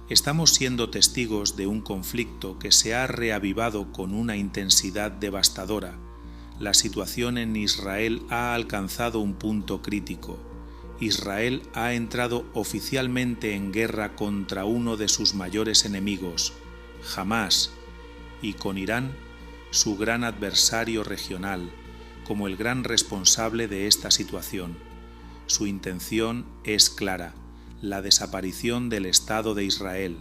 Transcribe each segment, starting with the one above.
Estamos siendo testigos de un conflicto que se ha reavivado con una intensidad devastadora. La situación en Israel ha alcanzado un punto crítico. Israel ha entrado oficialmente en guerra contra uno de sus mayores enemigos, Hamás, y con Irán, su gran adversario regional, como el gran responsable de esta situación. Su intención es clara: la desaparición del Estado de Israel.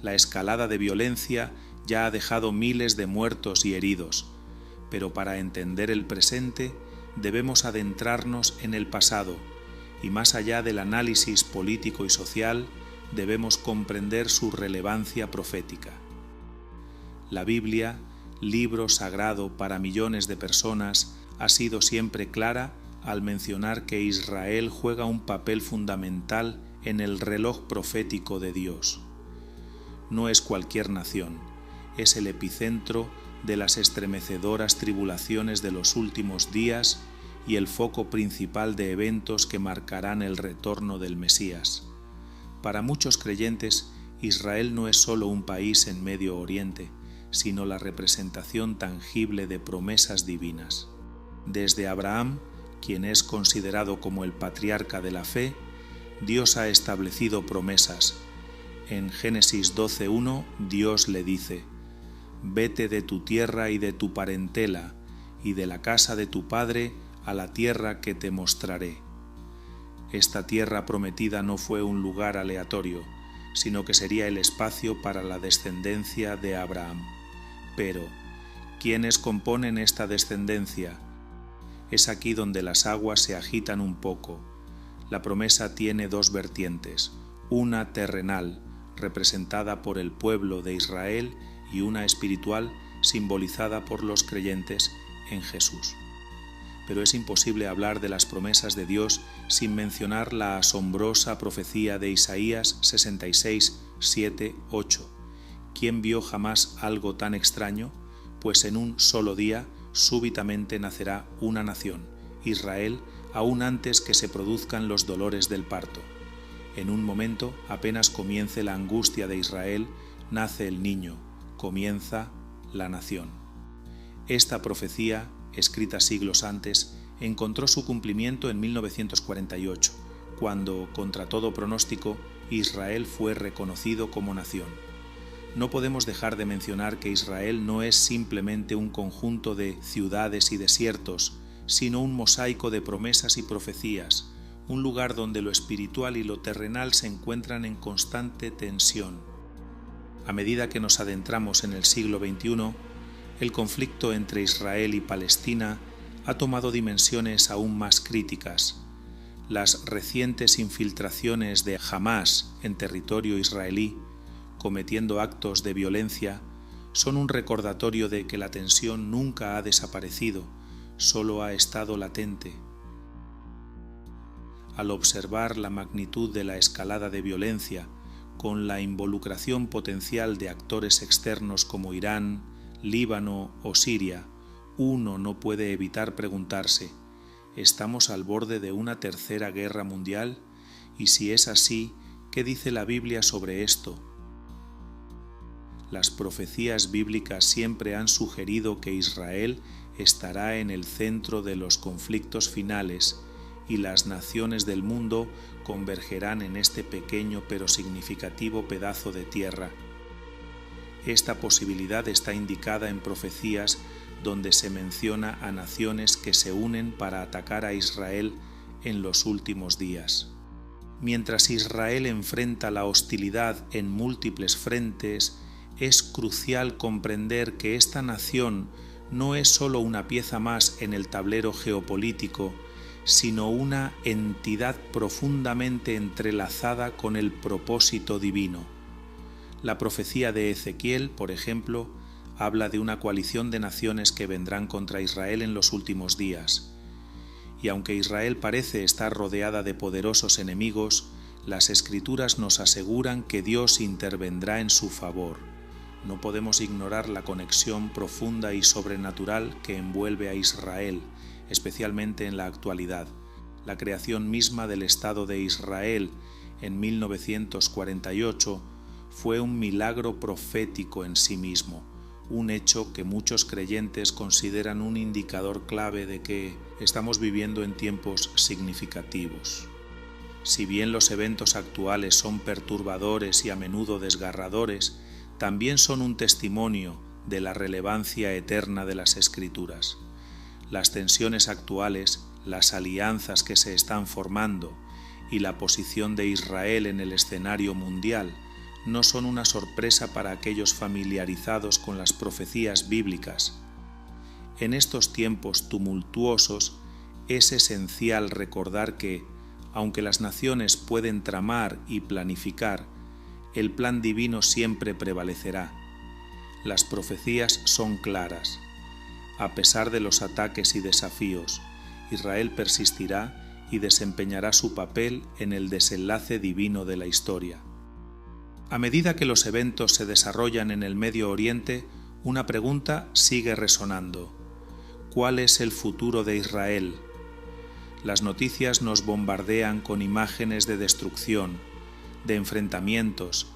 La escalada de violencia ya ha dejado miles de muertos y heridos, pero para entender el presente debemos adentrarnos en el pasado, y más allá del análisis político y social, debemos comprender su relevancia profética. La Biblia, libro sagrado para millones de personas, ha sido siempre clara al mencionar que Israel juega un papel fundamental en el reloj profético de Dios. No es cualquier nación, es el epicentro de las estremecedoras tribulaciones de los últimos días y el foco principal de eventos que marcarán el retorno del Mesías. Para muchos creyentes, Israel no es solo un país en Medio Oriente, sino la representación tangible de promesas divinas. Desde Abraham, quien es considerado como el patriarca de la fe, Dios ha establecido promesas. En Génesis 12:1, Dios le dice: «Vete de tu tierra y de tu parentela, y de la casa de tu padre a la tierra que te mostraré». Esta tierra prometida no fue un lugar aleatorio, sino que sería el espacio para la descendencia de Abraham. Pero, ¿quiénes componen esta descendencia? Es aquí donde las aguas se agitan un poco. La promesa tiene dos vertientes, una terrenal, representada por el pueblo de Israel, y una espiritual, simbolizada por los creyentes en Jesús. Pero es imposible hablar de las promesas de Dios sin mencionar la asombrosa profecía de Isaías 66, 7, 8. ¿Quién vio jamás algo tan extraño? Pues en un solo día súbitamente nacerá una nación, Israel, aún antes que se produzcan los dolores del parto. En un momento, apenas comience la angustia de Israel, nace el niño, comienza la nación. Esta profecía, escrita siglos antes, encontró su cumplimiento en 1948, cuando, contra todo pronóstico, Israel fue reconocido como nación. No podemos dejar de mencionar que Israel no es simplemente un conjunto de ciudades y desiertos, sino un mosaico de promesas y profecías, un lugar donde lo espiritual y lo terrenal se encuentran en constante tensión. A medida que nos adentramos en el siglo XXI, el conflicto entre Israel y Palestina ha tomado dimensiones aún más críticas. Las recientes infiltraciones de Hamás en territorio israelí, cometiendo actos de violencia, son un recordatorio de que la tensión nunca ha desaparecido, solo ha estado latente. Al observar la magnitud de la escalada de violencia, con la involucración potencial de actores externos como Irán, Líbano o Siria, uno no puede evitar preguntarse: ¿estamos al borde de una tercera guerra mundial? Y si es así, ¿qué dice la Biblia sobre esto? Las profecías bíblicas siempre han sugerido que Israel estará en el centro de los conflictos finales y las naciones del mundo convergerán en este pequeño pero significativo pedazo de tierra. Esta posibilidad está indicada en profecías donde se menciona a naciones que se unen para atacar a Israel en los últimos días. Mientras Israel enfrenta la hostilidad en múltiples frentes, es crucial comprender que esta nación no es solo una pieza más en el tablero geopolítico, sino una entidad profundamente entrelazada con el propósito divino. La profecía de Ezequiel, por ejemplo, habla de una coalición de naciones que vendrán contra Israel en los últimos días. Y aunque Israel parece estar rodeada de poderosos enemigos, las Escrituras nos aseguran que Dios intervendrá en su favor. No podemos ignorar la conexión profunda y sobrenatural que envuelve a Israel, especialmente en la actualidad. La creación misma del Estado de Israel en 1948 fue un milagro profético en sí mismo, un hecho que muchos creyentes consideran un indicador clave de que estamos viviendo en tiempos significativos. Si bien los eventos actuales son perturbadores y a menudo desgarradores, también son un testimonio de la relevancia eterna de las Escrituras. Las tensiones actuales, las alianzas que se están formando y la posición de Israel en el escenario mundial no son una sorpresa para aquellos familiarizados con las profecías bíblicas. En estos tiempos tumultuosos es esencial recordar que, aunque las naciones pueden tramar y planificar, el plan divino siempre prevalecerá. Las profecías son claras. A pesar de los ataques y desafíos, Israel persistirá y desempeñará su papel en el desenlace divino de la historia. A medida que los eventos se desarrollan en el Medio Oriente, una pregunta sigue resonando. ¿Cuál es el futuro de Israel? Las noticias nos bombardean con imágenes de destrucción, de enfrentamientos,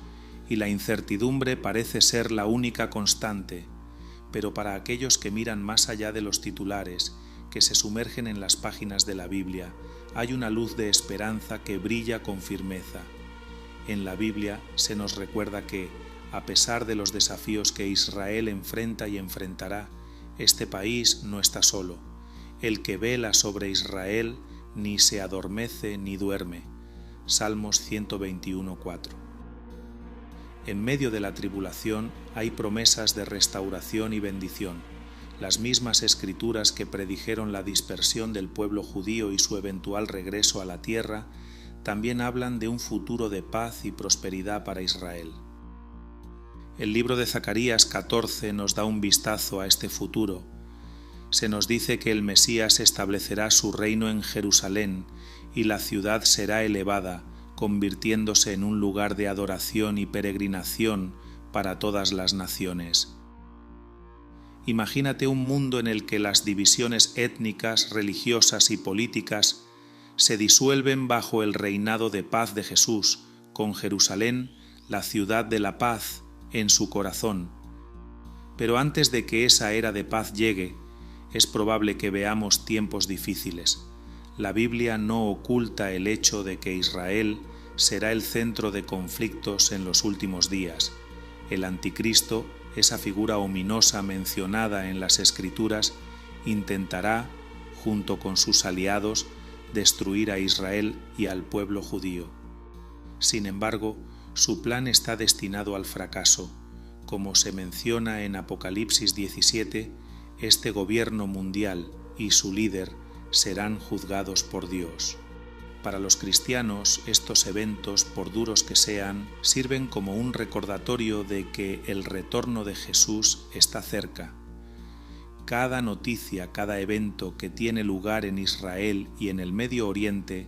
y la incertidumbre parece ser la única constante, pero para aquellos que miran más allá de los titulares, que se sumergen en las páginas de la Biblia, hay una luz de esperanza que brilla con firmeza. En la Biblia se nos recuerda que, a pesar de los desafíos que Israel enfrenta y enfrentará, este país no está solo. El que vela sobre Israel ni se adormece ni duerme. Salmos 121:4. En medio de la tribulación hay promesas de restauración y bendición, las mismas escrituras que predijeron la dispersión del pueblo judío y su eventual regreso a la tierra, también hablan de un futuro de paz y prosperidad para Israel. El libro de Zacarías 14 nos da un vistazo a este futuro. Se nos dice que el Mesías establecerá su reino en Jerusalén y la ciudad será elevada, convirtiéndose en un lugar de adoración y peregrinación para todas las naciones. Imagínate un mundo en el que las divisiones étnicas, religiosas y políticas se disuelven bajo el reinado de paz de Jesús, con Jerusalén, la ciudad de la paz, en su corazón. Pero antes de que esa era de paz llegue, es probable que veamos tiempos difíciles. La Biblia no oculta el hecho de que Israel será el centro de conflictos en los últimos días. El Anticristo, esa figura ominosa mencionada en las Escrituras, intentará, junto con sus aliados, destruir a Israel y al pueblo judío. Sin embargo, su plan está destinado al fracaso. Como se menciona en Apocalipsis 17, este gobierno mundial y su líder serán juzgados por Dios. Para los cristianos, estos eventos, por duros que sean, sirven como un recordatorio de que el retorno de Jesús está cerca. Cada noticia, cada evento que tiene lugar en Israel y en el Medio Oriente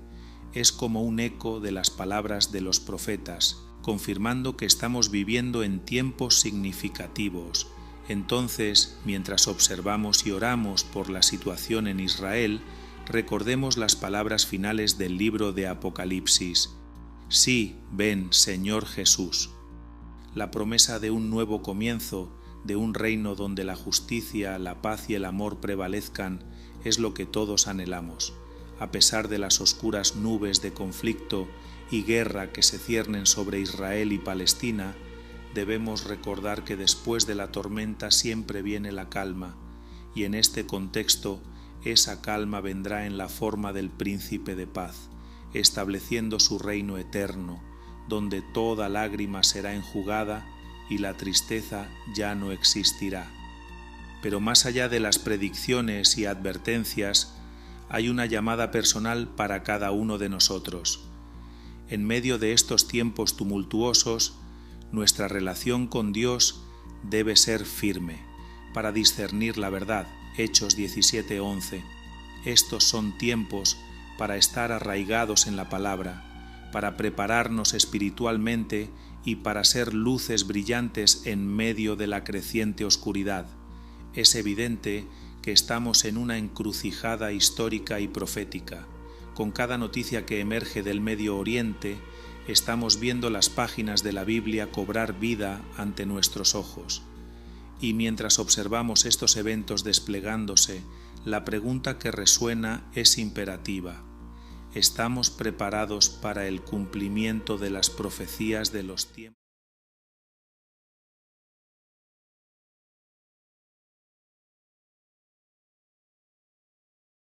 es como un eco de las palabras de los profetas, confirmando que estamos viviendo en tiempos significativos. Entonces, mientras observamos y oramos por la situación en Israel, recordemos las palabras finales del libro de Apocalipsis. Sí, ven, Señor Jesús. La promesa de un nuevo comienzo, de un reino donde la justicia, la paz y el amor prevalezcan, es lo que todos anhelamos. A pesar de las oscuras nubes de conflicto y guerra que se ciernen sobre Israel y Palestina, debemos recordar que después de la tormenta siempre viene la calma, y en este contexto esa calma vendrá en la forma del Príncipe de Paz, estableciendo su reino eterno, donde toda lágrima será enjugada y la tristeza ya no existirá. Pero más allá de las predicciones y advertencias, hay una llamada personal para cada uno de nosotros. En medio de estos tiempos tumultuosos, nuestra relación con Dios debe ser firme, para discernir la verdad. Hechos 17:11. Estos son tiempos para estar arraigados en la palabra, para prepararnos espiritualmente y para ser luces brillantes en medio de la creciente oscuridad. Es evidente que estamos en una encrucijada histórica y profética. Con cada noticia que emerge del Medio Oriente, Estamos viendo las páginas de la Biblia cobrar vida ante nuestros ojos. Y mientras observamos estos eventos desplegándose, la pregunta que resuena es imperativa. ¿Estamos preparados para el cumplimiento de las profecías de los tiempos?